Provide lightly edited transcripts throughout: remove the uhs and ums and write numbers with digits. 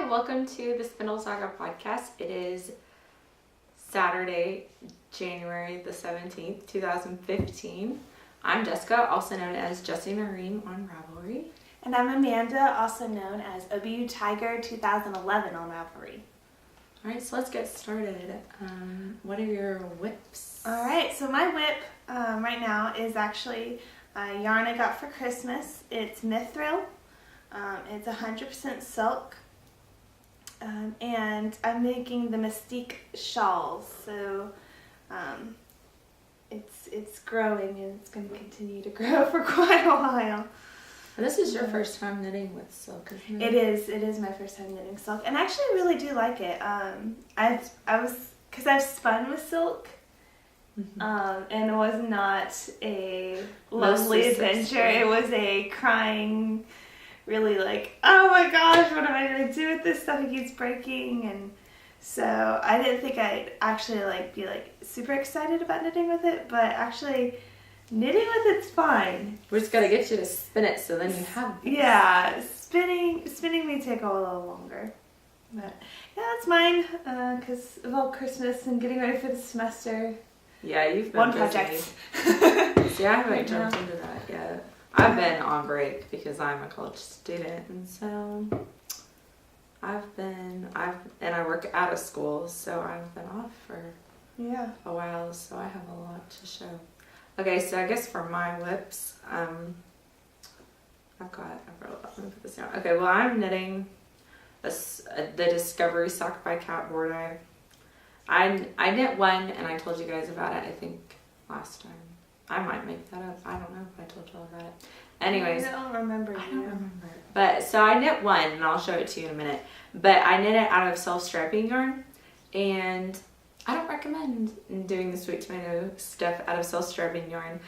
welcome to the Spindle Saga Podcast. It is Saturday, January the 17th, 2015. I'm Jessica, also known as Jessie Marine on Ravelry. And I'm Amanda, also known as OBU Tiger 2011 on Ravelry. Alright, so let's get started. What are your whips? Alright, so my whip right now is actually a yarn I got for Christmas. It's Mithril. It's 100% silk. And I'm making the Mystique shawls, so it's growing and it's going to continue to grow for quite a while. And this is your first time knitting with silk, isn't it? It is my first time knitting silk, and actually I really do like it. I've spun with silk, and it was not a lovely adventure. It was a crying, really like, oh my gosh, what am I going to do with this stuff? It keeps breaking, and so I didn't think I'd actually be super excited about knitting with it, but actually knitting with it's fine. We just got to get you to spin it so then you have this. Yeah, spinning may take a little longer. But yeah, that's mine, because of all Christmas and getting ready for the semester. Yeah, you've been one busy. project. See, I haven't jumped into that yet. I've been on break because I'm a college student, and so I work out of school, so I've been off for a while, so I have a lot to show. Okay, so I guess for my whips, let me put this down. Okay, well, I'm knitting the Discovery Sock by Cat board. I knit one, and I told you guys about it, I think, last time. I might make that up. I don't know if I told y'all about it. Anyways. I don't remember. But, so I knit one, and I'll show it to you in a minute. But I knit it out of self-striping yarn, and I don't recommend doing the sweet tomato stuff out of self-striping yarn.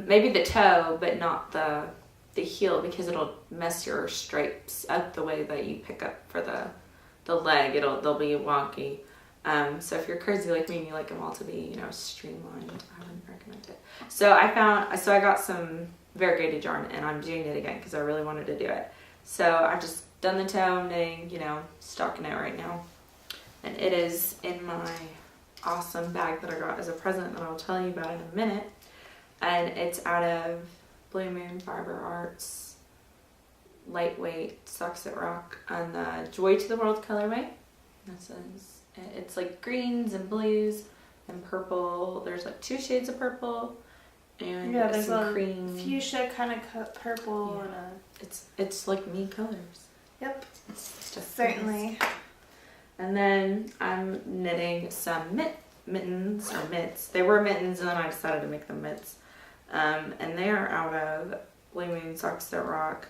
Maybe the toe, but not the heel, because it'll mess your stripes up the way that you pick up for the leg. They'll be wonky. So if you're crazy like me and you like them all to be, streamlined, I wouldn't recommend it. So I got some variegated yarn, and I'm doing it again because I really wanted to do it. So I've just done the toe, I'm knitting, stocking it right now. And it is in my awesome bag that I got as a present that I'll tell you about in a minute. And it's out of Blue Moon Fiber Arts lightweight socks that rock on the Joy to the World colorway. It's like greens and blues and purple. There's like 2 shades of purple and there's some a cream fuchsia kind of purple and it's like me colors. Yep, It's just certainly. nice. And then I'm knitting some mittens or mitts. They were mittens, and then I decided to make them mitts. And they are out of Blue Moon Socks That Rock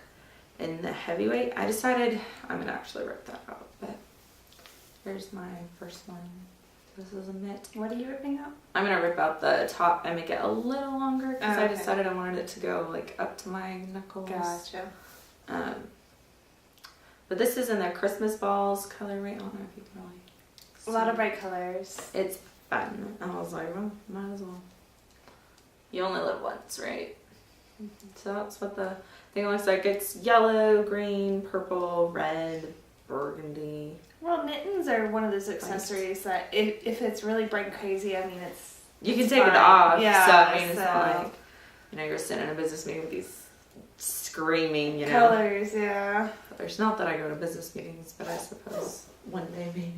in the heavyweight. I decided I'm going to actually rip that out, but here's my first one. This is a mitt. What are you ripping out? I'm going to rip out the top and make it a little longer because I decided I wanted it to go up to my knuckles. Gotcha. But this is in the Christmas balls colorway. I don't know if you can really see. A lot of bright colors. It's fun. I was like, well, might as well. You only live once, right? Mm-hmm. So that's what the thing looks like. It's yellow, green, purple, red, burgundy. Well, mittens are one of those accessories that if it's really bright and crazy, it's you can take it off. Yeah. So, it's not like, you're sitting in a business meeting with these screaming, colors, yeah. There's not that I go to business meetings, but I suppose one day maybe.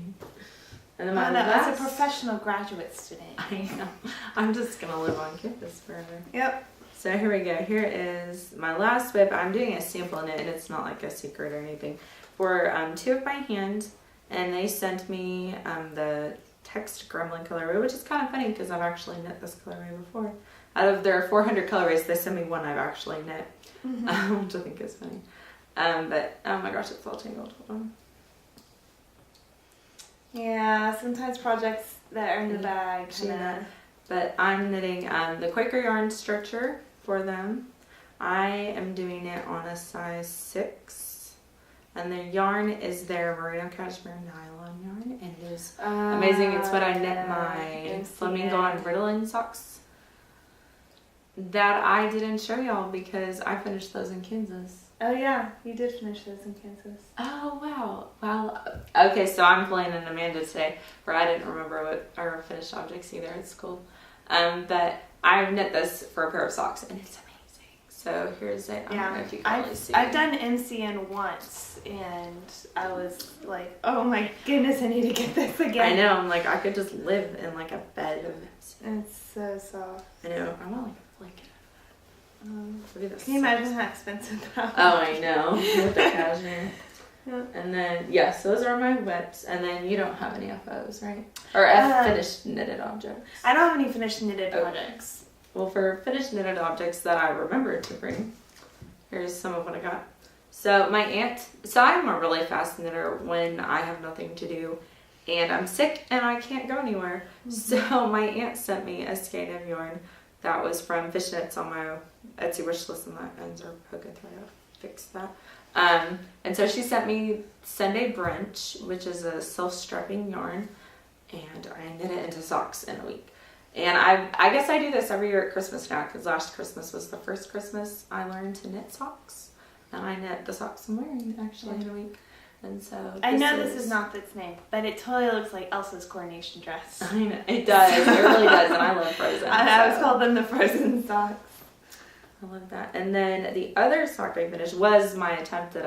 And then as a professional graduate student. I know. I'm just going to live on campus forever. Yep. So here we go. Here is my last whip. I'm doing a sample in it, and it's not like a secret or anything. For 2 of my hand, and they sent me the text gremlin colorway, which is kind of funny because I've actually knit this colorway before. Out of their 400 colorways, they sent me one I've actually knit, which I think is funny. But oh my gosh, it's all tangled. Hold on. Yeah, sometimes projects that are in the bag But I'm knitting the Quaker yarn stretcher for them. I am doing it on a size 6, and the yarn is their merino cashmere nylon yarn, and it is amazing. It's what I knit my flamingo and Ritalin socks that I didn't show y'all because I finished those in Kansas. Oh yeah, you did finish those in Kansas. Oh wow. Well, okay, so I'm playing an Amanda today where I didn't remember what our finished objects either at school. But I've knit this for a pair of socks and it's amazing. So here's it. I don't know if you can really see. I've done MCN once and I was like, oh my goodness, I need to get this again. I know, I'm like, I could just live in like a bed of MCN. It's so soft. I know, I want like a blanket. Look at this. Can you imagine how expensive that Oh, I know. With the cashmere. Yeah. And then, yes, those are my whips. And then you don't have any FOs, right? Or finished knitted objects. I don't have any finished knitted projects. Well, for finished knitted objects that I remembered to bring, here's some of what I got. So my aunt, I'm a really fast knitter when I have nothing to do and I'm sick and I can't go anywhere. Mm-hmm. So my aunt sent me a skein of yarn that was from Fishnets on my Etsy wish list, and that ends are poking through. I fixed that. And so she sent me Sunday Brunch, which is a self-strapping yarn, and I knit it into socks in a week. And I guess I do this every year at Christmas now, because last Christmas was the first Christmas I learned to knit socks. And I knit the socks I'm wearing actually in a week. And so I know this is not its name, but it totally looks like Elsa's coronation dress. I know, it does. It really does, and I love Frozen. I always call them the Frozen socks. I love that. And then the other sock I finished was my attempt at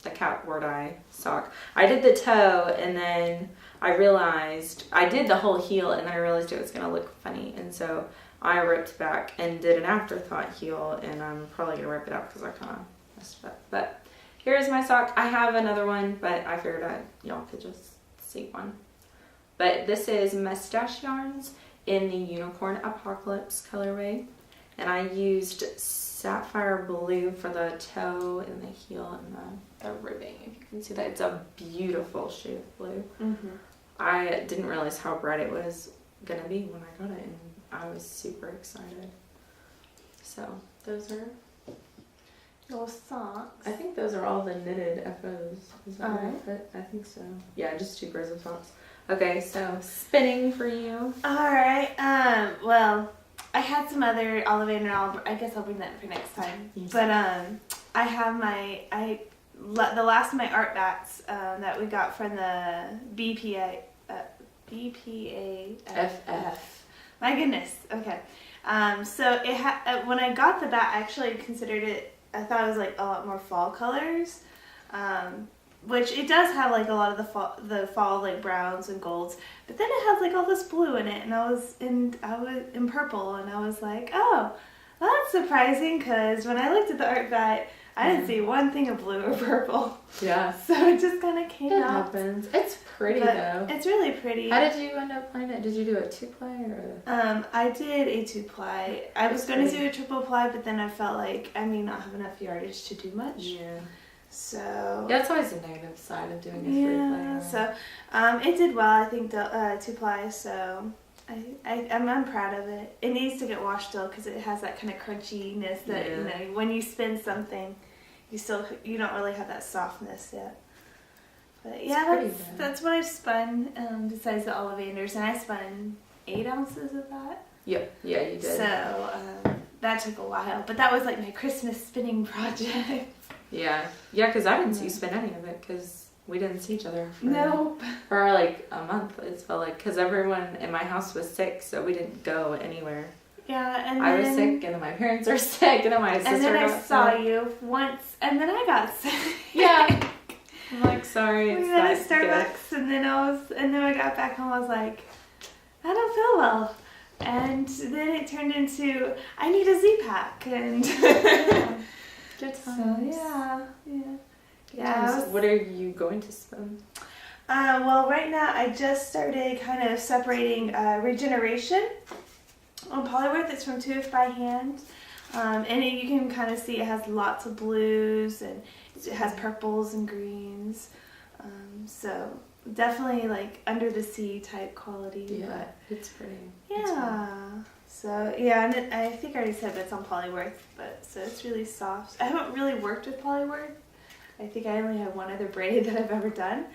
a cat word eye sock. I did the toe, and then I realized I did the whole heel, and then I realized it was going to look funny, and so I ripped back and did an afterthought heel, and I'm probably going to rip it out because I kind of messed it up. But here's my sock. I have another one, but I figured y'all could just see one. But this is Mustache Yarns in the Unicorn Apocalypse colorway. And I used sapphire blue for the toe and the heel and the ribbing. If you can see that, it's a beautiful shade of blue. Mm-hmm. I didn't realize how bright it was going to be when I got it, and I was super excited. So those are little socks. I think those are all the knitted FOs. Is that right? I think so. Yeah, just 2 pairs of socks. Okay, so spinning for you. Alright, well, I had some other Ollivander, I guess I'll bring that for next time. Yes. But I have the last of my art bats that we got from the BPAFF. My goodness, okay. So it when I got the bat, I actually considered it, I thought it was like a lot more fall colors, which it does have like a lot of the fall like browns and golds, but then it has like all this blue in it, and I was in purple, and I was like, oh, well, that's surprising, because when I looked at the art bat, I didn't see one thing of blue or purple. Yeah. So it just kind of came out. It happens. It's pretty though. It's really pretty. How did you end up playing it? Did you do a 2-ply or? I did a 2-ply. I was going to do a 3-ply, but then I felt like I may not have enough yardage to do much. Yeah. So. Yeah, that's always the negative side of doing a 3-ply. Yeah. So, it did well. I think 2-ply. So. I'm proud of it. It needs to get washed still because it has that kind of crunchiness that you know when you spin something, you don't really have that softness yet. But yeah, that's what I've spun besides the Ollivanders, and I spun 8 ounces of that. Yep, yeah, you did. So that took a while, but that was like my Christmas spinning project. Yeah, because I didn't see you spin any of it because we didn't see each other for like a month. It felt like, because everyone in my house was sick, so we didn't go anywhere. Yeah, and I was sick, and then my parents were sick, and then my sister got sick. And then I saw you once, and then I got sick. Yeah. I'm like, sorry. We went to Starbucks, and then I got back home. I was like, I don't feel well, and then it turned into I need a Z-Pack, and good times. So yeah. What are you going to spin? Well, right now I just started kind of separating Regeneration on Polyworth. It's from 2 If by Hand. And you can kind of see it has lots of blues, and it has purples and greens. So definitely like under the sea type quality. Yeah, but it's pretty. Yeah. So yeah, and I think I already said that's on Polyworth, but so it's really soft. I haven't really worked with Polyworth. I think I only have one other braid that I've ever done.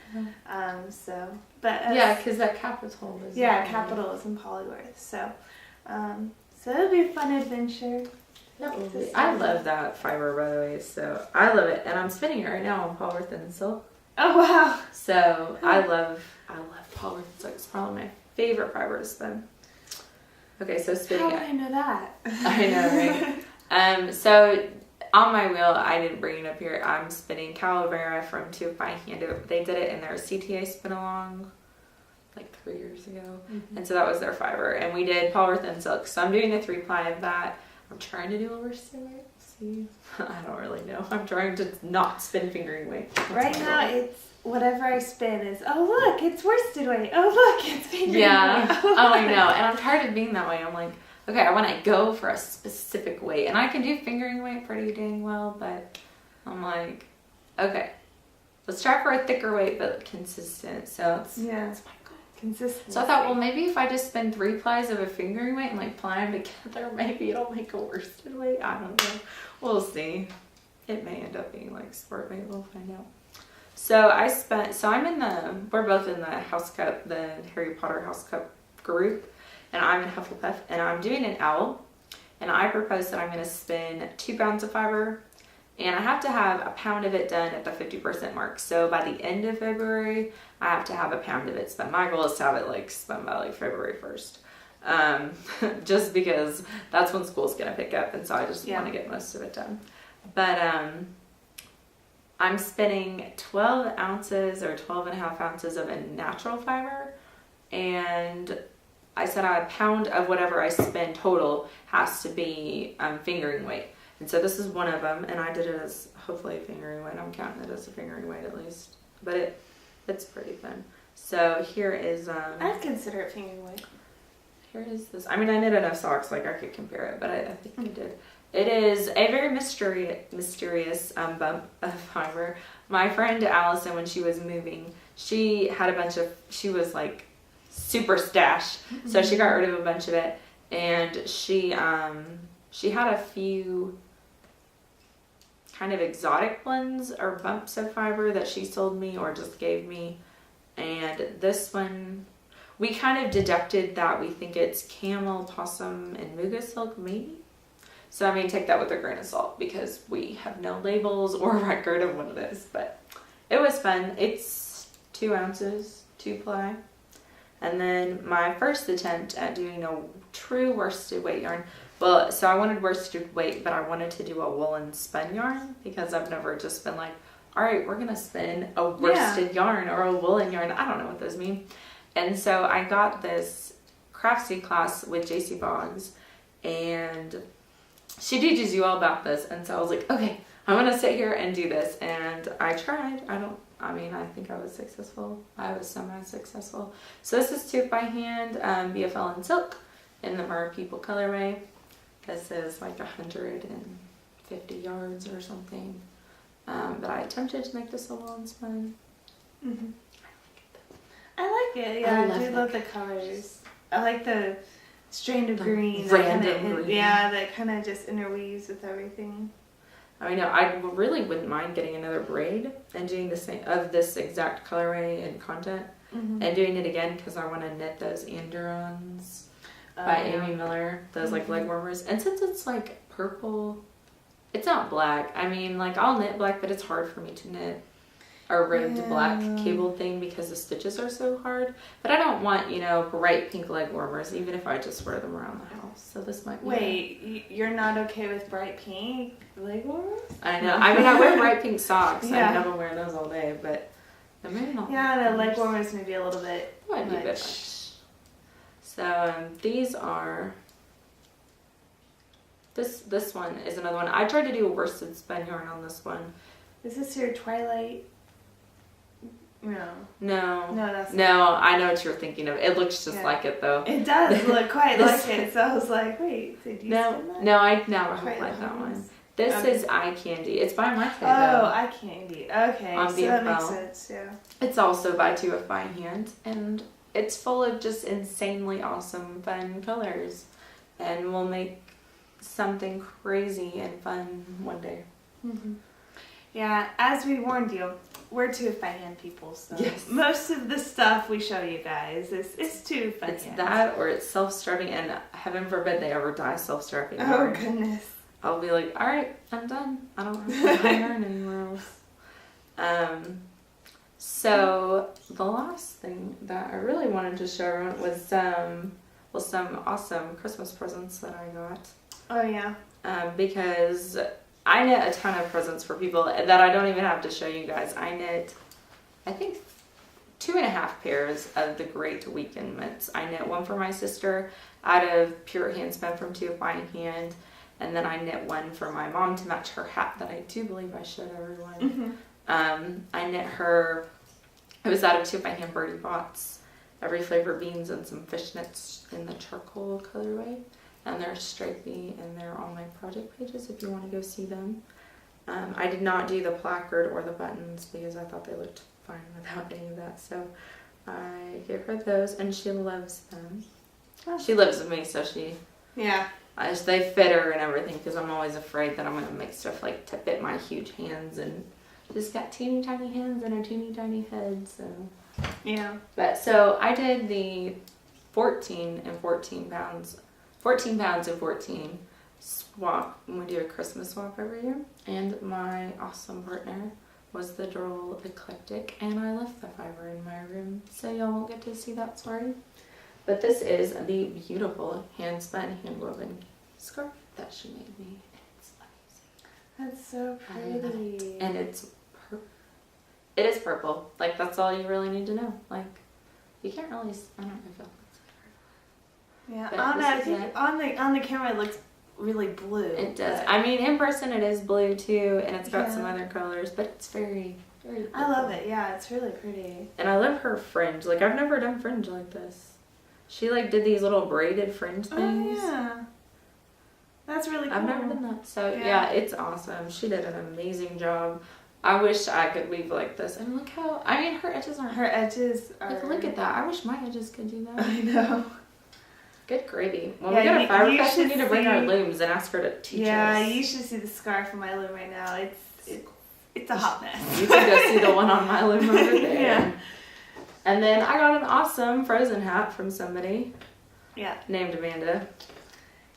But because that Capital is Capital is in Polyworth. So So it'll be a fun adventure. I love that fiber, by the way. So I love it, and I'm spinning it right now on polyurethane silk. Oh wow! So I love polyurethane silk. It's probably my favorite fiber to spin. Okay, so spinning How would I know that? I know, right? So on my wheel, I didn't bring it up here. I'm spinning Calavera from Two by Hand. They did it in their CTA spin along like 3 years ago, and so that was their fiber. And we did polyurethane silk. So I'm doing a 3-ply of that. I'm trying to do a worsted weight. See, I don't really know. I'm trying to not spin fingering weight. Right now, it's whatever I spin is. Oh look, it's worsted weight. Oh look, it's fingering weight. Yeah. Oh, I know. And I'm tired of being that way. I'm like, okay, I want to go for a specific weight, and I can do fingering weight pretty dang well. But I'm like, okay, let's try for a thicker weight but consistent. So it's my goal. Consistent. So I thought, well, maybe if I just spin 3 plies of a fingering weight and like ply them together, maybe it'll make a worsted weight. I don't know. We'll see. It may end up being like sport weight. We'll find out. So we're both in the House Cup, the Harry Potter House Cup group, and I'm in Hufflepuff, and I'm doing an owl, and I propose that I'm going to spin 2 pounds of fiber, and I have to have a pound of it done at the 50% mark. So by the end of February, I have to have a pound of it spun. My goal is to have it like spun by like February 1st. Just because that's when school's going to pick up. And so I just want to get most of it done. But I'm spinning 12 ounces or 12 and a half ounces of a natural fiber. And I said a pound of whatever I spin total has to be fingering weight. And so this is one of them, and I did it as hopefully a fingering weight. I'm counting it as a fingering weight at least, but it's pretty thin. So here is I'd consider it fingering weight. Here is this. I mean, I knit enough socks like I could compare it, but I think I did. It is a very mysterious bump of fiber. My friend Allison, when she was moving, she was like super stash, so she got rid of a bunch of it, and she had a few kind of exotic blends or bumps of fiber that she sold me or just gave me. And this one, we kind of deducted that we think it's camel, possum, and muga silk maybe. So I mean, take that with a grain of salt because we have no labels or record of what it is. But it was fun. It's 2 ounces, 2-ply. And then my first attempt at doing a true worsted weight yarn. Well, so I wanted worsted weight, but I wanted to do a woolen spun yarn because I've never just been like, all right, we're going to spin a worsted yarn or a woolen yarn. I don't know what those mean. And so I got this Craftsy class with JC Boggs, and she teaches you all about this. And so I was like, okay, I'm going to sit here and do this. And I tried. I think I was successful. I was semi-successful. So this is 2 by Hand, BFL in silk in the Mer People colorway. This is like 150 yards or something. But I attempted to make this a woolen spun. Mm-hmm. I like it. Yeah, I do love the colors. I like the strand of green. Random green. Yeah, that kind of just interweaves with everything. I know. I really wouldn't mind getting another braid and doing the same of this exact colorway and content, and doing it again because I want to knit those Andurons by Amy Miller. Those like leg warmers. And since it's like purple, it's not black. I mean, like I'll knit black, but it's hard for me to knit a ribbed black cable thing because the stitches are so hard. But I don't want, bright pink leg warmers, even if I just wear them around the house. So this might be... Wait, you're not okay with bright pink leg warmers? I know. I mean, I wear bright pink socks. I haven't wear those all day, but maybe not. Yeah, the leg warmers may be a little bit might be a bit much. So these are... This one is another one. I tried to do a worsted spun yarn on this one. Is this your Twilight? No, that's not. I know what you're thinking of. It looks just like it though. It does look quite like it. So I was like, wait, did you spin that? No, I never like that one. This is Eye Candy. It's by Marte though. Eye Candy. Okay, on so BFL. that makes sense. Yeah. It's also by 2 by Hand, and it's full of just insanely awesome, fun colors, and we'll make something crazy and fun one day. Mm-hmm. Yeah, as we warned you, we're 2-by-hand people, so yes. most of the stuff we show you guys is 2-by-hand. It's that, or it's self-strapping, and heaven forbid they ever die self-strapping. Oh, goodness. I'll be like, all right, I'm done. I don't have to iron anywhere else. So the last thing that I really wanted to show everyone was some awesome Christmas presents that I got. Oh, yeah. Because I knit a ton of presents for people that I don't even have to show you guys. I knit, I think, 2.5 pairs of the Great Weekend mitts. I knit one for my sister out of pure hand spun from 2-by-hand, and then I knit one for my mom to match her hat that I do believe I showed everyone. Mm-hmm. I knit her, it was out of 2-by-hand birdie bots, every flavor beans and some fishnets in the charcoal colorway. And they're stripy, and they're on my project pages if you want to go see them. I did not do the placard or the buttons because I thought they looked fine without any of that. So I gave her those, and she loves them. She lives with me, so they fit her and everything, because I'm always afraid that I'm going to make stuff like to fit my huge hands, and she's got teeny tiny hands and a teeny tiny head. So yeah. But so I did the 14 pounds and 14 swap when we do a Christmas swap every year. And my awesome partner was the droll eclectic, and I left the fiber in my room, so y'all won't get to see that story. But this is the beautiful hand spun, hand woven scarf that she made me. It's amazing. That's so pretty. And it is purple. Like, that's all you really need to know. Like, you can't really, I don't know if yeah, I think on the camera it looks really blue. It does. I mean, in person it is blue too, and it's got some other colors, but it's very, very purple. I love it. Yeah, it's really pretty. And I love her fringe. Like, I've never done fringe like this. She like did these little braided fringe things. Oh yeah, that's really cool. I've never done that. So yeah, it's awesome. She did an amazing job. I wish I could weave like this. And look how, I mean, her edges aren't. Her edges are. Like, look at that. I wish my edges could do that. I know. Good gravy. When we go to Fiber Fest, we need to bring our looms and ask her to teach us. Yeah, you should see the scarf on my loom right now. It's a hot mess. You can go see the one on my loom over there. Yeah. And then I got an awesome Frozen hat from somebody. Yeah. Named Amanda.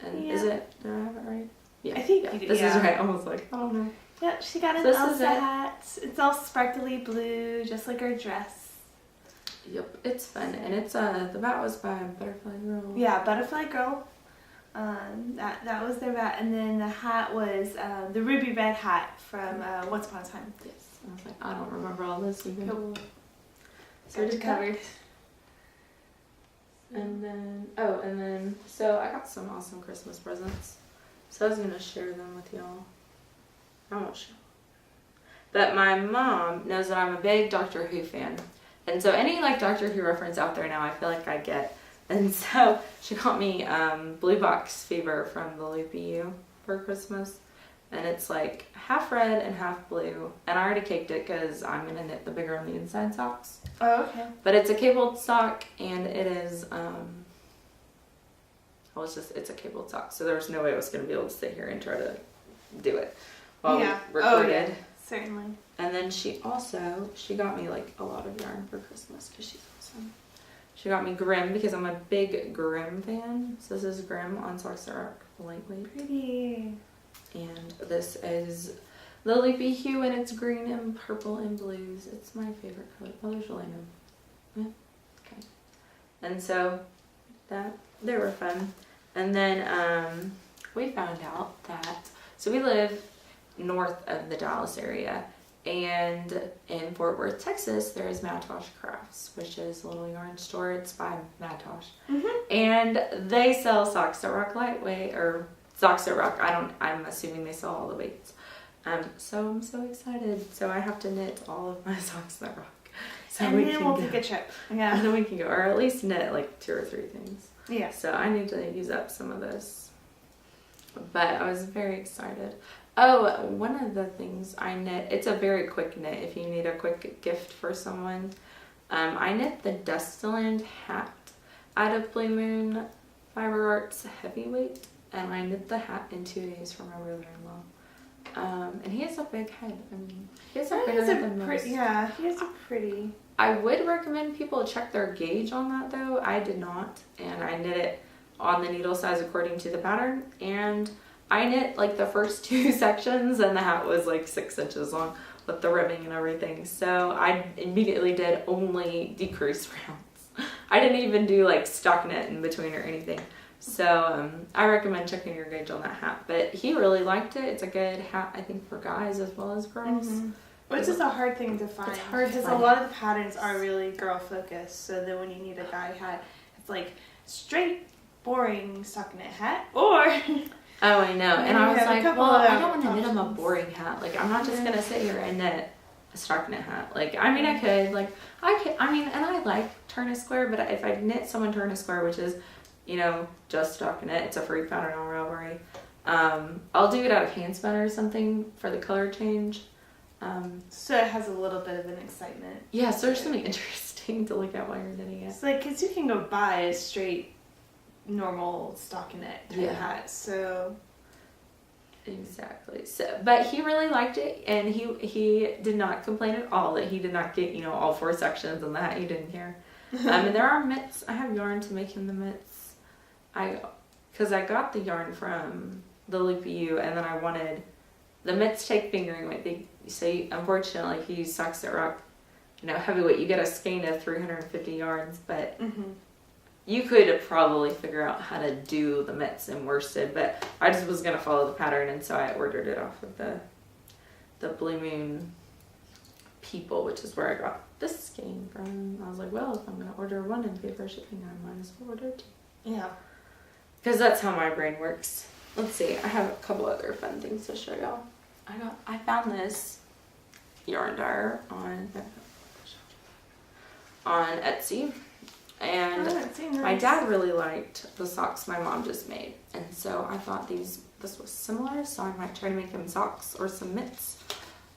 And is it, do I have it right? Yeah. I think you do. This is right. I was like, I don't know. Yep, she got an Elsa hat. It's all sparkly blue, just like her dress. Yep, it's fun, and it's the bat was by Butterfly Girl. Yeah, Butterfly Girl. That was their bat, and then the hat was the ruby red hat from Once Upon a Time. Yes, I was like, I don't remember all this even. Cool. So it's covered. And then so I got some awesome Christmas presents. So I was gonna share them with y'all. I won't show. But my mom knows that I'm a big Doctor Who fan. And so any like Doctor Who reference out there now, I feel like I get. And so she got me Blue Box Fever from the Loopy U for Christmas. And it's like half red and half blue. And I already caked it because I'm going to knit the bigger on the inside socks. Oh, okay. But it's a cabled sock, and it is, it's a cabled sock. So there was no way I was going to be able to sit here and try to do it while we recorded. Oh, yeah. Certainly. And then she got me like a lot of yarn for Christmas because she's awesome. She got me Grimm because I'm a big Grimm fan. So this is Grimm on Socks That Rock, lightweight. Pretty. And this is the Leafy Hue, and it's green and purple and blues. It's my favorite color. Oh, there's really no. Yeah. Okay. And so they were fun. And then we found out that, so we live north of the Dallas area, and in Fort Worth, Texas, there is Madtosh Crafts, which is a little yarn store. It's by Madtosh. Mm-hmm. And they sell Socks That Rock lightweight, or Socks That Rock. I'm assuming they sell all the weights. So I'm so excited. So I have to knit all of my Socks That Rock. So and then we'll take a trip. Yeah. And then we can go, or at least knit like 2 or 3 things. Yeah. So I need to use up some of this. But I was very excited. Oh, one of the things I knit, it's a very quick knit if you need a quick gift for someone. I knit the Dustland hat out of Blue Moon Fiber Arts Heavyweight, and I knit the hat in 2 days for my brother-in-law. And he has a big head. I mean, he has a He bigger has head than most. Yeah, he has a pretty. I would recommend people check their gauge on that though. I did not, and I knit it on the needle size according to the pattern, and I knit like the first 2 sections, and the hat was like 6 inches long with the ribbing and everything. So I immediately did only decreased rounds. I didn't even do like stock knit in between or anything. So I recommend checking your gauge on that hat. But he really liked it. It's a good hat, I think, for guys as well as girls. Mm-hmm. Which is a hard thing to find. It's hard because a lot of the patterns are really girl focused. So then when you need a guy hat, it's like straight, boring stockinette hat, or oh, I know. And I was like, well, I don't want to knit him a options. boring hat. Like, I'm not just gonna sit here and knit a stockinette hat. Like, I mean, I could. Like, I mean, and I like turn a square, but if I knit someone turn a square, which is, you know, just stockinette, it's a free pattern on Ravelry. I'll do it out of hand spun or something for the color change. So it has a little bit of an excitement. Yeah, so there's something interesting to look at while you're knitting it. It's like, because you can go buy a straight, normal stockinette type hat, so. Exactly. So, but he really liked it, and he did not complain at all that he did not get, you know, all 4 sections and that he didn't care. And there are mitts. I have yarn to make him the mitts. Because I got the yarn from the Loopy U, and then I wanted the mitts take fingering weight. So unfortunately, if you use socks that rock, you know, heavyweight, you get a skein of 350 yarns, but you could probably figure out how to do the mitts in worsted, but I just was going to follow the pattern, and so I ordered it off of the Blue Moon People, which is where I got this skein from. I was like, well, if I'm going to order 1 and pay for shipping, I might as well order 2. Yeah. Because that's how my brain works. Let's see, I have a couple other fun things to show y'all. I found this yarn dyer on Etsy, and my dad really liked the socks my mom just made, and so I thought this was similar, so I might try to make him socks or some mitts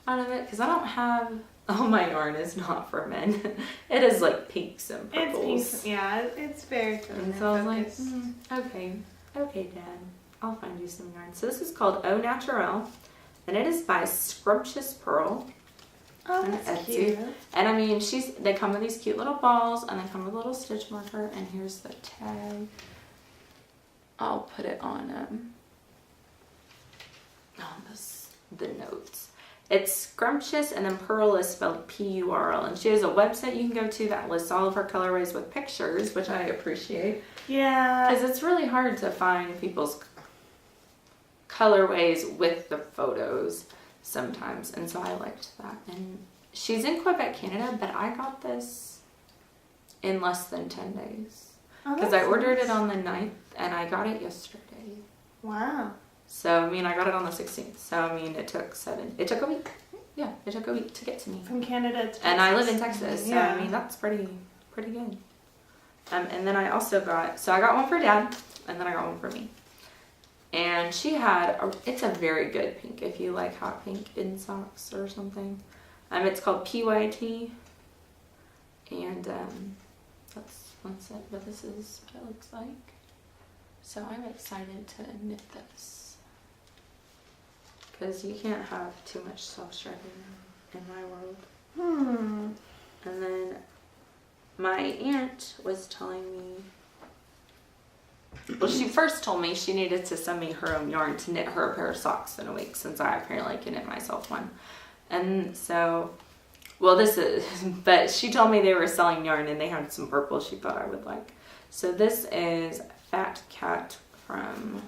out of it, because I don't have, all my yarn is not for men. It is like pinks and purples. It's pinks, yeah, it's very feminine. And so I was like, okay, Dad, I'll find you some yarn. So this is called Au Naturel, and it is by Scrumptious Pearl. Oh, that's cute. And I mean, they come with these cute little balls, and they come with a little stitch marker, and here's the tag. I'll put it on the notes. It's Scrumptious, and then Pearl is spelled P-U-R-L, and she has a website you can go to that lists all of her colorways with pictures, which I appreciate. Yeah. Because it's really hard to find people's colorways with the photos sometimes, and so I liked that. And she's in Quebec, Canada, but I got this in less than 10 days. Because I ordered it on the 9th, and I got it yesterday. Wow. So, I mean, I got it on the 16th. So, I mean, it took a week. Yeah, it took a week to get to me. From Canada to Texas. And I live in Texas, so, yeah. I mean, that's pretty good. And then I also I got one for Dad, and then I got one for me. And she had, it's a very good pink if you like hot pink in socks or something. It's called PYT. And that's it, but this is what it looks like. So I'm excited to knit this. Because you can't have too much self-striping in my world. And then my aunt was telling me, well, she first told me she needed to send me her own yarn to knit her a pair of socks in a week, since I apparently can knit myself one. And so, well, but she told me they were selling yarn and they had some purple she thought I would like. So this is Fat Cat from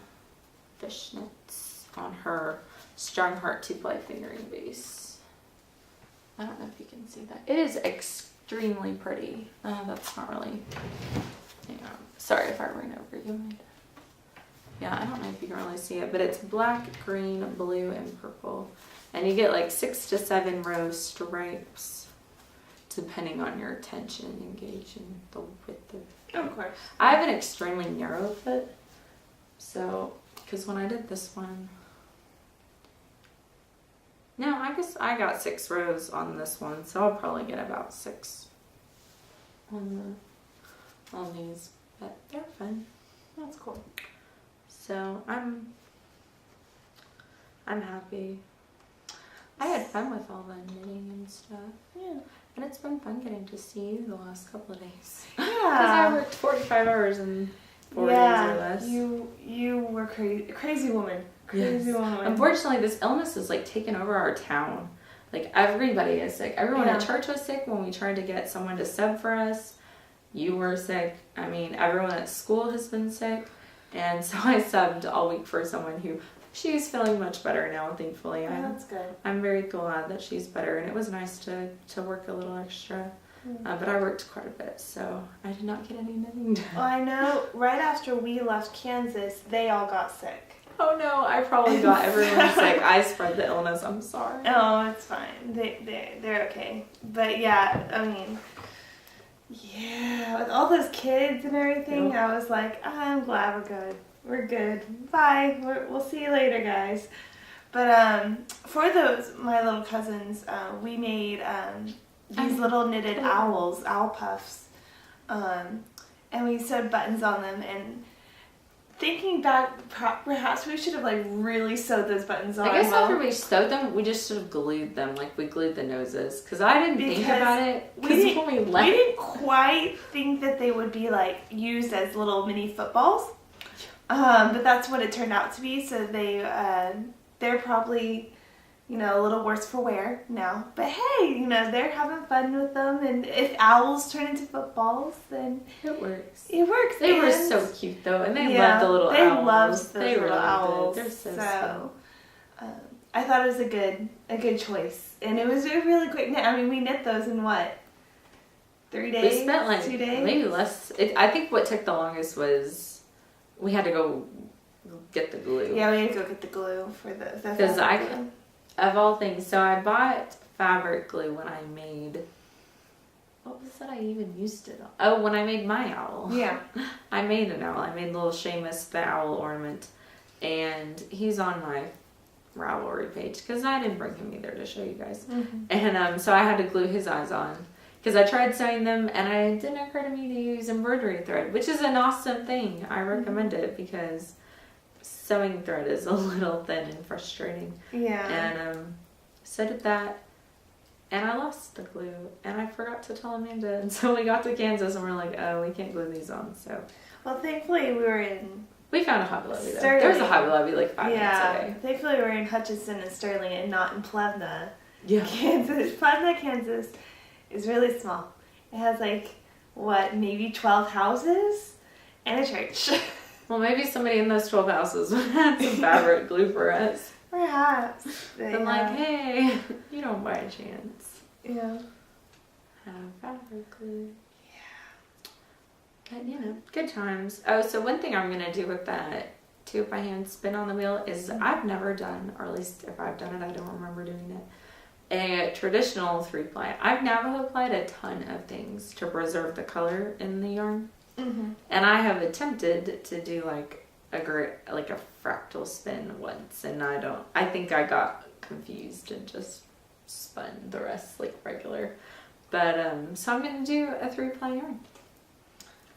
Fishnets on her Strong Heart 2-ply fingering base. I don't know if you can see that. It is extremely pretty. That's not really, sorry if I ran over you. Yeah, I don't know if you can really see it, but it's black, green, blue, and purple. And you get like 6 to 7 row stripes, depending on your tension and gauge and the width of. Of course. I have an extremely narrow foot, so, because when I did this one, no, I guess I got 6 rows on this one, so I'll probably get about 6 on these, but they're fun. That's cool. So I'm happy I had fun with all the knitting and stuff. Yeah. And it's been fun getting to see you the last couple of days. Yeah. Because I worked 45 hours in 4 days or less. You were crazy woman. Crazy woman. Unfortunately, this illness has like taken over our town. Like everybody is sick. Everyone at church was sick when we tried to get someone to sub for us. You were sick. I mean, everyone at school has been sick. And so I subbed all week for someone who, she's feeling much better now, thankfully. Oh, that's good. I'm very glad that she's better. And it was nice to work a little extra. But I worked quite a bit, so I did not get any knitting done. Well, I know right after we left Kansas, they all got sick. Oh no, I probably got everyone sick. I spread the illness, I'm sorry. Oh, it's fine. They're okay. But yeah, I mean, yeah, with all those kids and everything, I was like, I'm glad we're good. We're good. Bye. We'll see you later, guys. But for my little cousins, we made these little knitted owls, owl puffs, and we sewed buttons on them. And thinking back, perhaps we should have like really sewed those buttons on. I guess after we sewed them, we just should have glued them, like we glued the noses, because I didn't think about it. We didn't quite think that they would be like used as little mini footballs, but that's what it turned out to be. So they're probably, a little worse for wear now. But hey, they're having fun with them. And if owls turn into footballs, then it works. It works. They were so cute, though. And they loved the little owls. They loved the little owls. They're so sweet. I thought it was a good choice. And it was a really quick knit. I mean, we knit those in what? 3 days? We spent like 2 days? Maybe less. I think what took the longest was we had to go get the glue. Yeah, we had to go get the glue for the Because of all things, so I bought fabric glue when I made, what was it I even used it on? Oh, when I made my owl. Yeah. I made an owl. I made little Seamus the owl ornament. And he's on my Ravelry page because I didn't bring him either to show you guys. Mm-hmm. And so I had to glue his eyes on. Because I tried sewing them and it didn't occur to me to use embroidery thread, which is an awesome thing. I recommend it because sewing thread is a little thin and frustrating. Yeah. And so did that. And I lost the glue. And I forgot to tell Amanda. And so we got to Kansas and we're like, oh, we can't glue these on. So. Well, thankfully we found a Hobby Lobby though. Sterling. There was a Hobby Lobby like 5 minutes away. Thankfully we were in Hutchinson and Sterling and not in Plevna, Kansas. Plevna, Kansas is really small. It has maybe 12 houses and a church. Well, maybe somebody in those 12 houses would have some fabric glue for us. Perhaps. I'm like, hey, you don't by a chance. Yeah. Have fabric glue. But, good times. Oh, so one thing I'm going to do with that 2-by-hand spin on the wheel is I've never done, or at least if I've done it, I don't remember doing it, a traditional 3-ply. I've Navajo plied a ton of things to preserve the color in the yarn. Mm-hmm. And I have attempted to do a fractal spin once, and I think I got confused and just spun the rest like regular. But, so I'm going to do a 3-ply yarn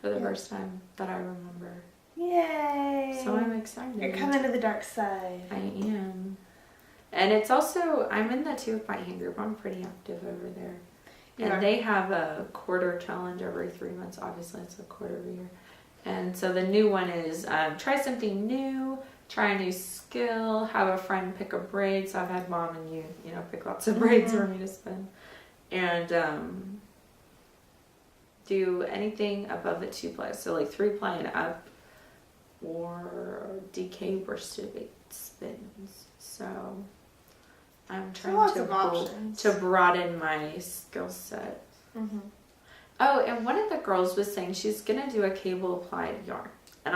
for the first time that I remember. Yay! So I'm excited. You're coming to the dark side. I am. And it's also, I'm in the 2-by-hand group. I'm pretty active over there. And they have a quarter challenge every 3 months. Obviously, it's a quarter of a year. And so the new one is try something new, try a new skill, have a friend pick a braid. So I've had Mom and you pick lots of braids for me to spin. And do anything above a 2-ply. So 3-ply and up, or DK worsted spins. So I'm trying to broaden my skill set. Mm-hmm. Oh, and one of the girls was saying she's going to do a cable applied yarn. And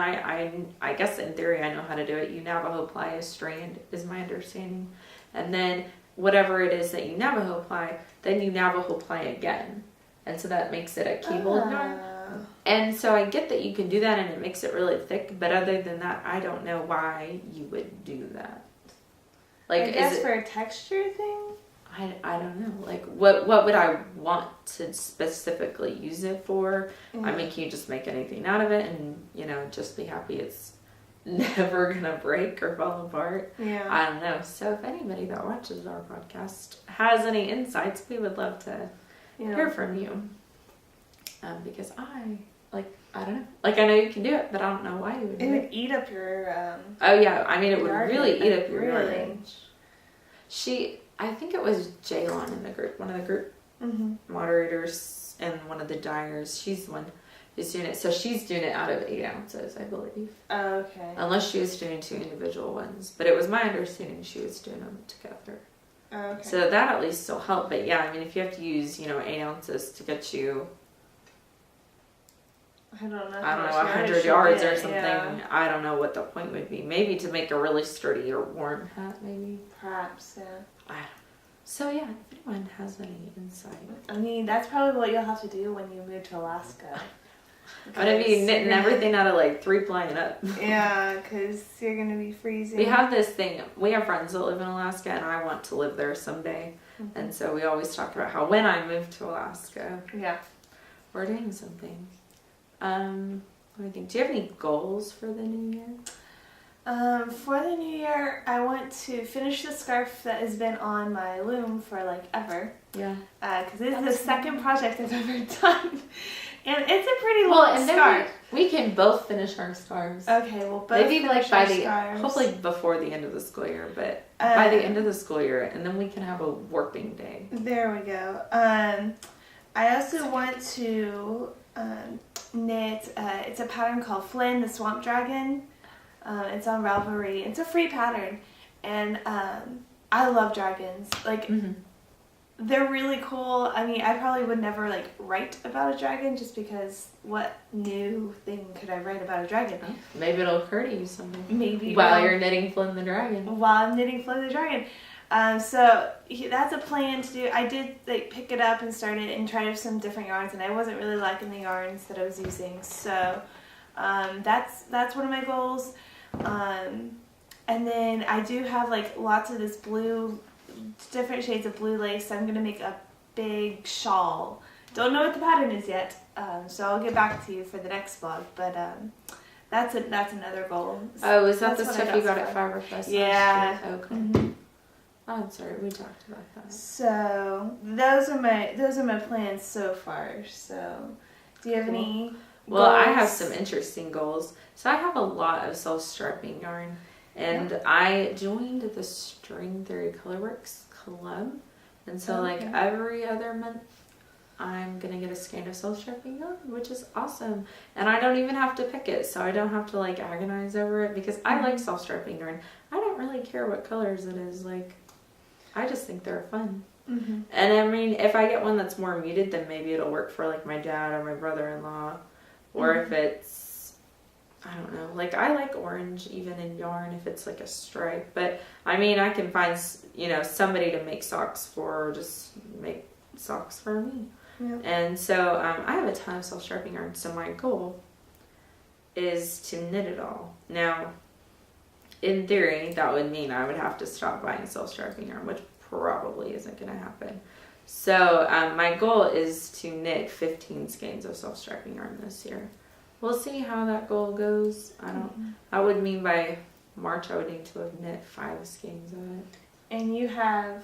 I guess in theory I know how to do it. You Navajo ply a strand is my understanding. And then whatever it is that you Navajo ply, then you Navajo ply again. And so that makes it a cable yarn. And so I get that you can do that and it makes it really thick. But other than that, I don't know why you would do that. I guess for a texture thing? I don't know. What would I want to specifically use it for? Mm-hmm. I mean, can you just make anything out of it and, just be happy it's never gonna break or fall apart. Yeah. I don't know. So if anybody that watches our podcast has any insights, we would love to hear from you. Because I don't know. Like, I know you can do it, but I don't know why you would do it. It would eat up your, oh, yeah. I mean, it would really eat up your really. yardage. I think it was Jaylon in the group, one of the group moderators and one of the dyers. She's the one who's doing it. So she's doing it out of 8 ounces, I believe. Oh, okay. Unless she was doing 2 individual ones. But it was my understanding she was doing them together. Oh, okay. So that at least will help. But yeah, I mean, if you have to use, 8 ounces to get you, I don't know, 100 yards or something. Yeah. I don't know what the point would be. Maybe to make a really sturdy or warm hat, maybe. Perhaps, yeah. I don't know. So yeah, if anyone has any insight. I mean, that's probably what you'll have to do when you move to Alaska. I'm going to be knitting everything out of 3-ply and up. Yeah, because you're going to be freezing. We have this thing. We have friends that live in Alaska, and I want to live there someday. Mm-hmm. And so we always talk about how when I move to Alaska, we're doing something. What do you think? Do you have any goals for the new year? For the new year, I want to finish the scarf that has been on my loom for ever. Yeah. Because this is the second project I've ever done. And it's a pretty long scarf. We can both finish our scarves. Okay, well, both maybe by scarves. Hopefully before the end of the school year, but by the end of the school year, and then we can have a warping day. There we go. I also want to knit. It's a pattern called Flynn, the Swamp Dragon. It's on Ravelry. It's a free pattern, and I love dragons. They're really cool. I mean, I probably would never write about a dragon just because what new thing could I write about a dragon? Maybe it'll occur to you someday. Maybe while you're knitting Flynn the Dragon. While I'm knitting Flynn the Dragon. So that's a plan to do. I did pick it up and start it and try some different yarns, and I wasn't really liking the yarns that I was using. So that's one of my goals. And then I do have lots of this blue, different shades of blue lace. So I'm gonna make a big shawl. Don't know what the pattern is yet. So I'll get back to you for the next vlog. But that's another goal. Oh, is that the stuff you got at Fiberfest? Yeah. Okay. Mm-hmm. Oh, I'm sorry, we talked about that. So those are my plans so far. So do you have any goals? Well, I have some interesting goals. So I have a lot of self-striping yarn, and I joined the String Theory Colorworks Club, and so every other month I'm gonna get a skein of self-striping yarn, which is awesome, and I don't even have to pick it, so I don't have to agonize over it because I like self-striping yarn. I don't really care what colors it is. I just think they're fun. Mm-hmm. And I mean, if I get one that's more muted, then maybe it'll work for my dad or my brother-in-law. Or if it's, I don't know, I like orange even in yarn if it's a stripe. But I mean, I can find, somebody to make socks for, or just make socks for me. Yep. And so I have a ton of self-striping yarn. So my goal is to knit it all. Now, in theory, that would mean I would have to stop buying self-striping yarn, which probably isn't going to happen. So my goal is to knit 15 skeins of self-striping yarn this year. We'll see how that goal goes. I would mean by March I would need to have knit 5 skeins of it. And you have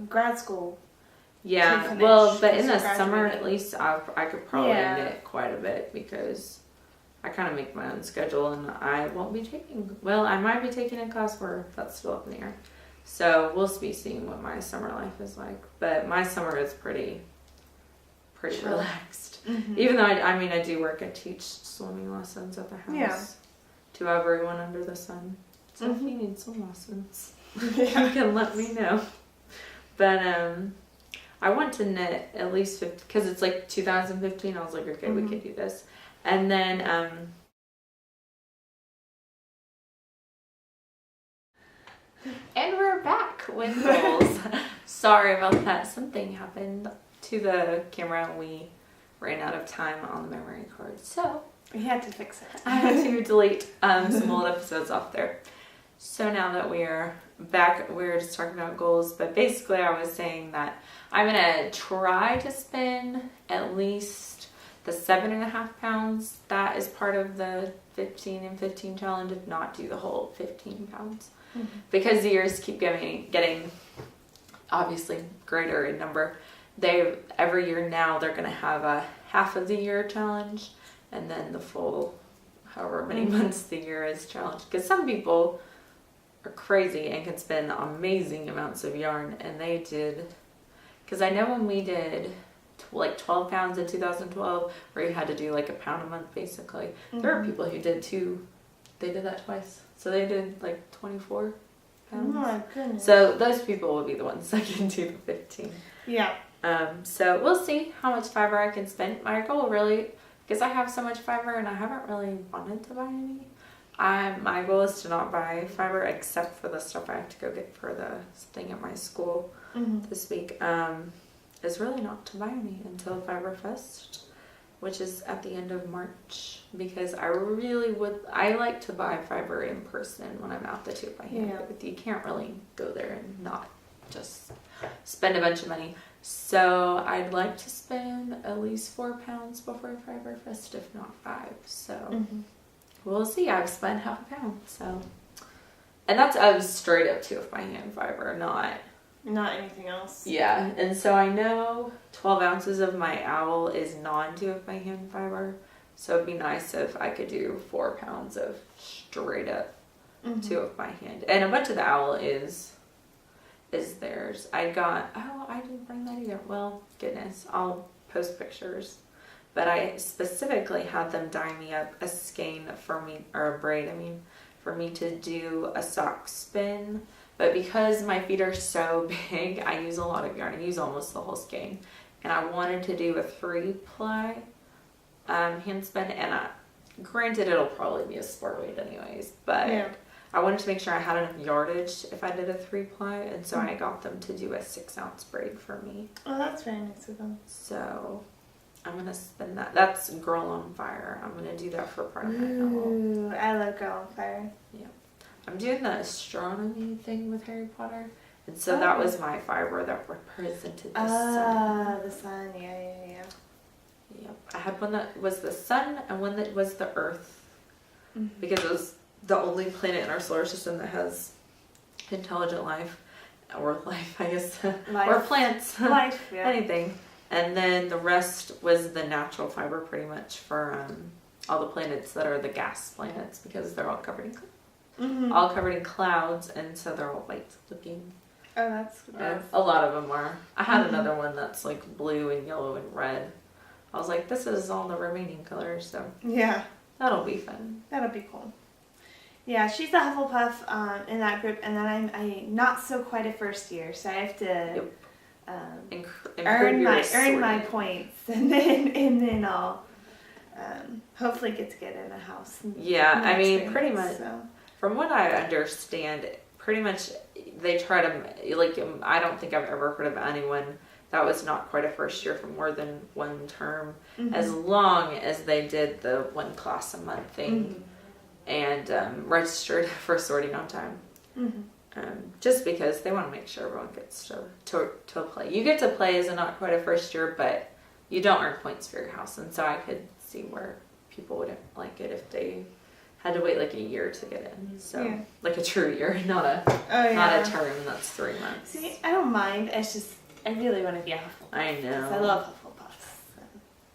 grad school. Yeah, well, but in the summer at least I could probably knit quite a bit because I kind of make my own schedule, and I won't be taking, I might be taking a class where that's still up in the air. So we'll be seeing what my summer life is like. But my summer is pretty relaxed. Mm-hmm. Even though I do work, I teach swimming lessons at the house to everyone under the sun. So if you need some lessons, you can let me know. But I want to knit at least 50, because it's 2015. I was okay, we could do this. And then and we're back with goals. Sorry about that. Something happened to the camera and we ran out of time on the memory card. So we had to fix it. I had to delete some old episodes off there. So now that we are back, we were just talking about goals. But basically I was saying that I'm going to try to spend at least The 7.5 pounds, that is part of the 15 and 15 challenge. Did not do the whole 15 pounds. Mm-hmm. Because the years keep getting obviously greater in number. Every year now they're going to have a half of the year challenge, and then the full however many months the year is challenge. Because some people are crazy and can spend amazing amounts of yarn, and they did. Because I know when we did like 12 pounds in 2012, where you had to do like a pound a month basically. Mm-hmm. There are people who did two. They did that twice, so they did like 24 pounds. Oh my goodness! So those people will be the ones that can do the 15. Yeah. So we'll see how much fiber I can spend. My goal really, because I have so much fiber and I haven't really wanted to buy any. My goal is to not buy fiber except for the stuff I have to go get for the thing at my school this week. Is really not to buy any until Fiber Fest, which is at the end of March, because I like to buy fiber in person when I'm out the Tube by Hand booth. You can't really go there and not just spend a bunch of money. So I'd like to spend at least 4 pounds before Fiber Fest, if not 5. So we'll see. I've spent half a pound. So, and that's straight up Tube by Hand fiber, not anything else. Yeah, and so I know 12 ounces of my owl is non-Tube by Hand fiber. So it'd be nice if I could do 4 pounds of straight up Tube by Hand. And a bunch of the owl is theirs. I didn't bring that either. Well, goodness, I'll post pictures. But I specifically had them dye me up a skein for me, or a braid, for me to do a sock spin. But because my feet are so big, I use a lot of yarn. I use almost the whole skein. And I wanted to do a 3-ply hand spin. And granted, it'll probably be a sport weight anyways. But I wanted to make sure I had enough yardage if I did a 3-ply. And so I got them to do a 6-ounce braid for me. Oh, that's very nice of them. So I'm going to spin that. That's Girl on Fire. I'm going to do that for part of my novel. Ooh, I love Girl on Fire. Yeah. I'm doing the astronomy thing with Harry Potter. And so that was my fiber that represented the sun. The sun. Yeah. Yep. I had one that was the sun and one that was the earth. Because it was the only planet in our solar system that has intelligent life. Or life, I guess. Life. Or plants. Life, yeah. Anything. And then the rest was the natural fiber pretty much for all the planets that are the gas planets, because they're all covered in clouds, and so they're all white looking. Oh, that's a lot of them are. I had another one that's like blue and yellow and red. I was like, this is all the remaining colors, so yeah, that'll be fun. That'll be cool. Yeah, she's a Hufflepuff in that group, and then I'm not so quite a first year, so I have to earn my points, and then I'll hopefully get to get in a house. Yeah, pretty much. So. From what I understand, pretty much they try to, like, I don't think I've ever heard of anyone that was not quite a first year for more than one term, as long as they did the 1 class a month thing and registered for sorting on time. Just because they want to make sure everyone gets to play. You get to play as a not quite a first year, but you don't earn points for your house. And so I could see where people wouldn't like it if they had to wait like a year to get in. So like a true year, not a term that's 3 months. See, I don't mind. It's just I really want to be a Hufflepuff. I know. I love Hufflepuffs. So.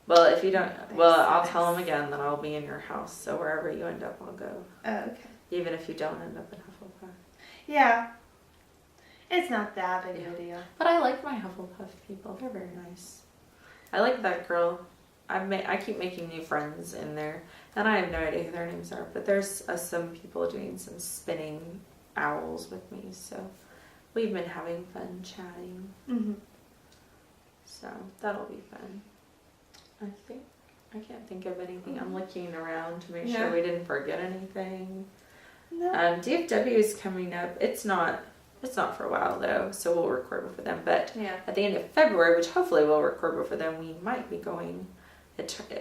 Well, if you don't, I'll tell them again that I'll be in your house. So wherever you end up, I'll go. Oh, okay. Even if you don't end up in Hufflepuff. Yeah. It's not that big of a deal. But I like my Hufflepuff people. They're very nice. I like that girl. I keep making new friends in there. And I have no idea who their names are. But there's some people doing some spinning owls with me. So we've been having fun chatting. So that'll be fun. I can't think of anything. I'm looking around to make sure we didn't forget anything. No. DFW is coming up. It's not for a while though, so we'll record before them. But at the end of February, which hopefully we'll record before them, we might be going.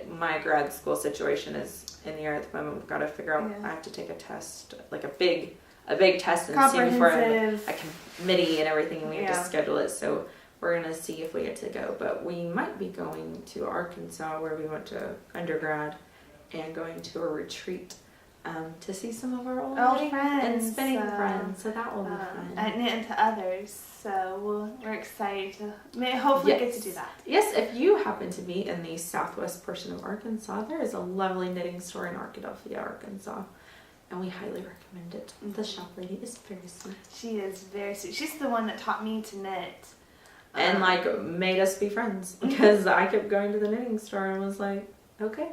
My grad school situation is in the air at the moment. We've got to figure out. I have to take a test, like a big test, and see before a committee and everything, and we have to schedule it. So we're going to see if we get to go. But we might be going to Arkansas, where we went to undergrad, and going to a retreat to see some of our old friends and spinning friends. So that will be fun. And to others. So we're excited to hopefully get to do that. Yes, if you happen to be in the southwest portion of Arkansas, there is a lovely knitting store in Arkadelphia, Arkansas. And we highly recommend it. The shop lady is very sweet. She is very sweet. She's the one that taught me to knit. And made us be friends. Because I kept going to the knitting store and was like, okay.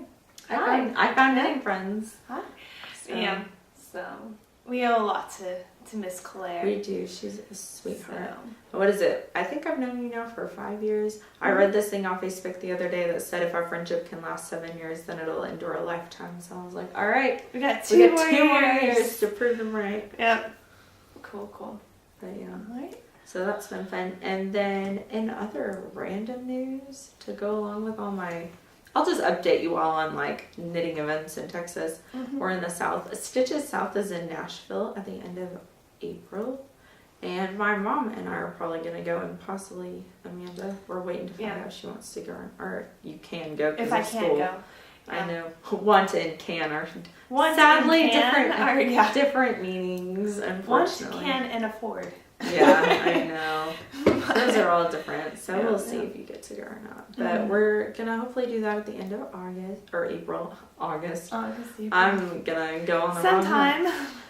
I found knitting friends. Hi. So. Yeah. So we owe a lot to Miss Claire. We do. She's a sweetheart. So. What is it? I think I've known you now for 5 years. I read this thing on Facebook the other day that said if our friendship can last 7 years, then it'll endure a lifetime. So I was like, all right. We got two more years to prove them right. Yep. Cool. But yeah. All right. So that's been fun. And then in other random news to go along with all my... I'll just update you all on knitting events in Texas. We're in the South. Stitches South is in Nashville at the end of April. And my mom and I are probably going to go, and possibly Amanda. We're waiting to find out if she wants to go. Or you can go. If I can't go. I know. Want and can are sadly different meanings, unfortunately. Want, can, and afford. Yeah, I know. Those are all different, so we'll see if you get to go or not. But we're gonna hopefully do that at the end of August. April. I'm gonna go on the sometime.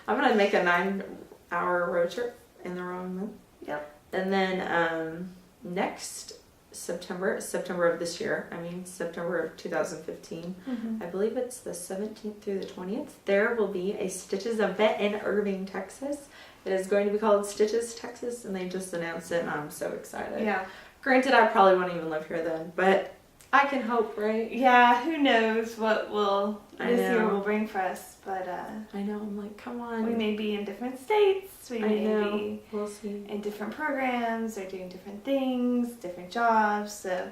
I'm gonna make a 9-hour road trip in the wrong month. Yep. And then next September of this year, September of 2015, I believe it's the 17th through the 20th, there will be a Stitches event in Irving, Texas. It is going to be called Stitches Texas, and they just announced it, and I'm so excited. Yeah. Granted, I probably won't even live here then, but I can hope, right? Yeah, who knows what this year will bring for us, but I know, I'm like, come on. We may be in different states, we may be we'll see. In different programs, or doing different things, different jobs, so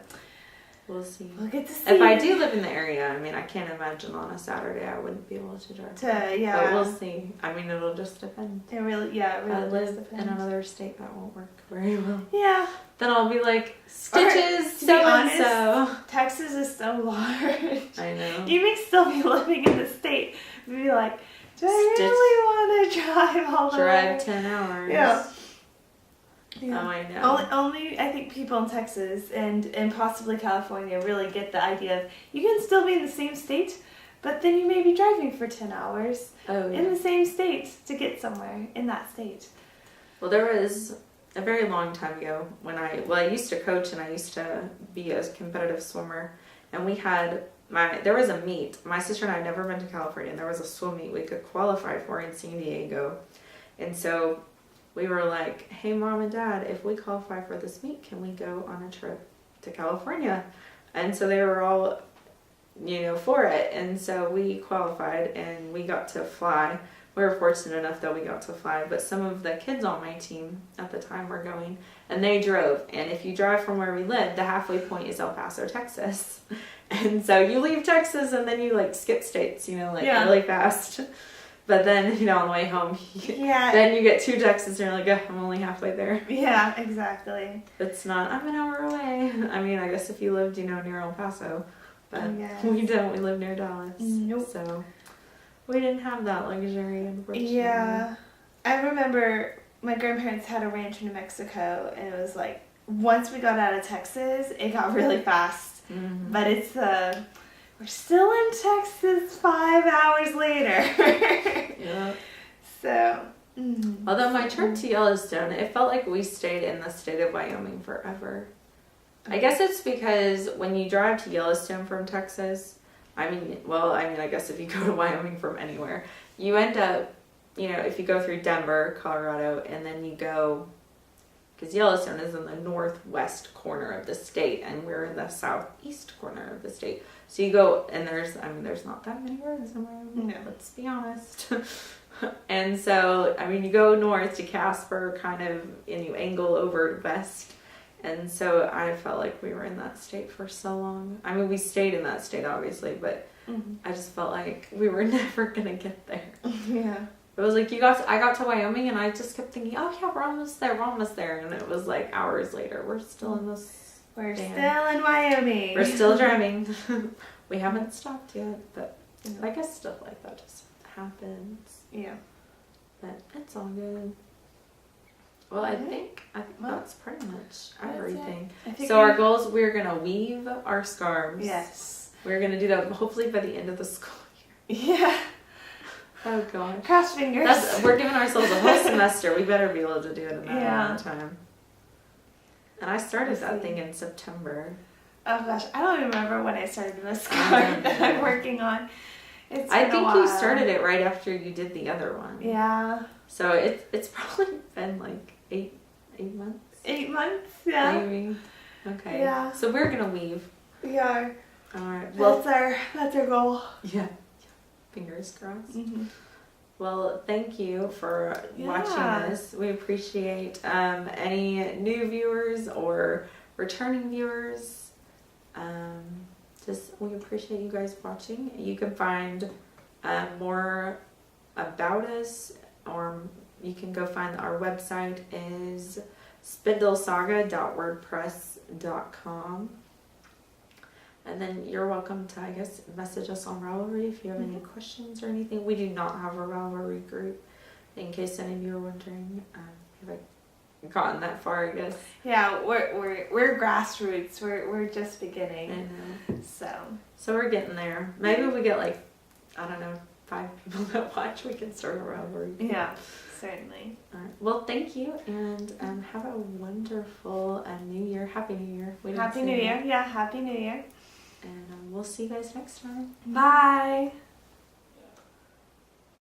we'll see. We'll get to see. If I do live in the area, I can't imagine on a Saturday I wouldn't be able to drive. But we'll see. It'll just depend. It really I live in another state, that won't work very well. Yeah. Then I'll be like, Stitches, so-and-so. Texas is so large. I know. You may still be living in the state. You'd be like, do I really want to drive all the way? Drive 10 hours. Yeah. Oh, I know. Only I think people in Texas and possibly California really get the idea of you can still be in the same state, but then you may be driving for 10 hours in the same state to get somewhere in that state. Well, there was a very long time ago when I used to coach and I used to be a competitive swimmer, and we had there was a meet. My sister and I had never been to California, and there was a swim meet we could qualify for in San Diego, and so we were like, hey, Mom and Dad, if we qualify for this meet, can we go on a trip to California? And so they were all, for it. And so we qualified and we got to fly. We were fortunate enough that we got to fly. But some of the kids on my team at the time were going, and they drove. And if you drive from where we live, the halfway point is El Paso, Texas. And so you leave Texas and then you skip states, really fast. But then, on the way home, then you get to Texas and you're like, oh, I'm only halfway there. Yeah, exactly. It's not, I'm an hour away. I guess if you lived, near El Paso. But we don't. We live near Dallas. Nope. So we didn't have that luxury, unfortunately. Yeah. I remember my grandparents had a ranch in New Mexico, and it was once we got out of Texas, it got really fast. Mm-hmm. But it's we're still in Texas 5 hours later. Yeah. So. Although my trip to Yellowstone, it felt like we stayed in the state of Wyoming forever. I guess it's because when you drive to Yellowstone from Texas, I guess if you go to Wyoming from anywhere, you end up, if you go through Denver, Colorado, and then you go, because Yellowstone is in the northwest corner of the state, and we're in the southeast corner of the state. So you go, and there's not that many roads in Wyoming, let's be honest. And so, you go north to Casper, and you angle over west. And so I felt like we were in that state for so long. We stayed in that state, obviously, but I just felt like we were never going to get there. Yeah. It was like I got to Wyoming and I just kept thinking, oh yeah, we're almost there, and it was like hours later. We're still in this. We're still in Wyoming. We're still driving. We haven't stopped yet, but I guess stuff like that just happens. Yeah. But it's all good. Well, I think that's pretty much everything. So our goals, we're going to weave our scarves. Yes. We're going to do that hopefully by the end of the school year. Yeah. Oh, God. Cross fingers. We're giving ourselves a whole semester. We better be able to do it in that amount of time. And I started that thing in September. Oh, gosh. I don't remember when I started the scarf that I'm working on. I think you started it right after you did the other one. Yeah. So it's probably been like 8 months. 8 months, yeah. Maybe. Okay. Yeah. So we're gonna weave. We are. All right. Well, that's our goal. Yeah. Fingers crossed. Mm-hmm. Well, thank you for watching this. We appreciate any new viewers or returning viewers. We appreciate you guys watching. You can find more about us, or you can go find our website is spindlesaga.wordpress.com. And then you're welcome to, I guess, message us on Ravelry if you have any questions or anything. We do not have a Ravelry group, in case any of you are wondering. Have I gotten that far, I guess? Yeah, we're grassroots. We're just beginning. I know. So we're getting there. Maybe we get 5 people that watch. We can start a Ravelry group. Yeah, certainly. All right. Well, thank you, and have a wonderful New Year. Happy New Year. Happy New Year. Yeah, Happy New Year. And we'll see you guys next time. Bye.